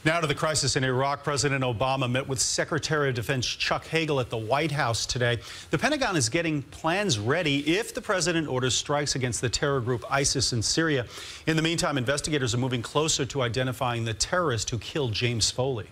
Now to the crisis in Iraq. President Obama met with Secretary of Defense Chuck Hagel at the White House today. The Pentagon is getting plans ready if the president orders strikes against the terror group ISIS in Syria. In the meantime, investigators are moving closer to identifying the terrorist who killed James Foley.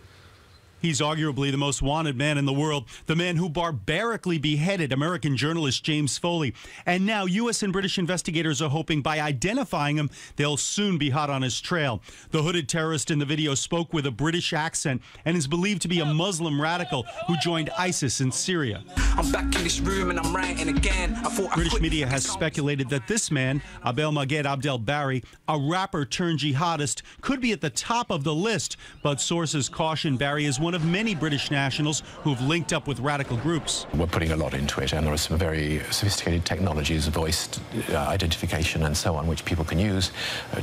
He's arguably the most wanted man in the world, the man who barbarically beheaded American journalist James Foley. And now U.S. and British investigators are hoping by identifying him, they'll soon be hot on his trail. The hooded terrorist in the video spoke with a British accent and is believed to be a Muslim radical who joined ISIS in Syria. I'm back in this room and I'm writing again. British media has speculated that this man, Abel Maged Abdel Barry, a rapper turned jihadist, could be at the top of the list. But sources caution Barry is one of many British nationals who've linked up with radical groups. We're putting a lot into it, and there are some very sophisticated technologies, voice identification and so on, which people can use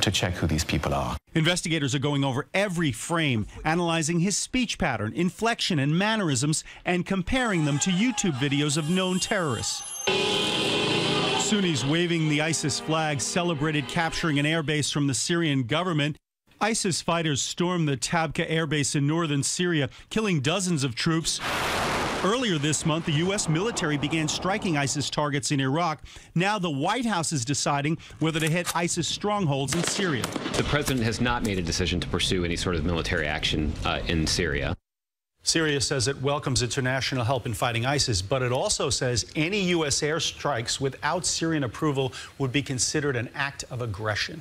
to check who these people are. Investigators are going over every frame, analyzing his speech pattern, inflection and mannerisms, and comparing them to YouTube videos of known terrorists. Sunnis waving the ISIS flag celebrated capturing an airbase from the Syrian government. ISIS fighters stormed the Tabqa airbase in northern Syria, killing dozens of troops. Earlier this month, the U.S. military began striking ISIS targets in Iraq. Now the White House is deciding whether to hit ISIS strongholds in Syria. The president has not made a decision to pursue any sort of military action in Syria. Syria says it welcomes international help in fighting ISIS, but it also says any U.S. airstrikes without Syrian approval would be considered an act of aggression.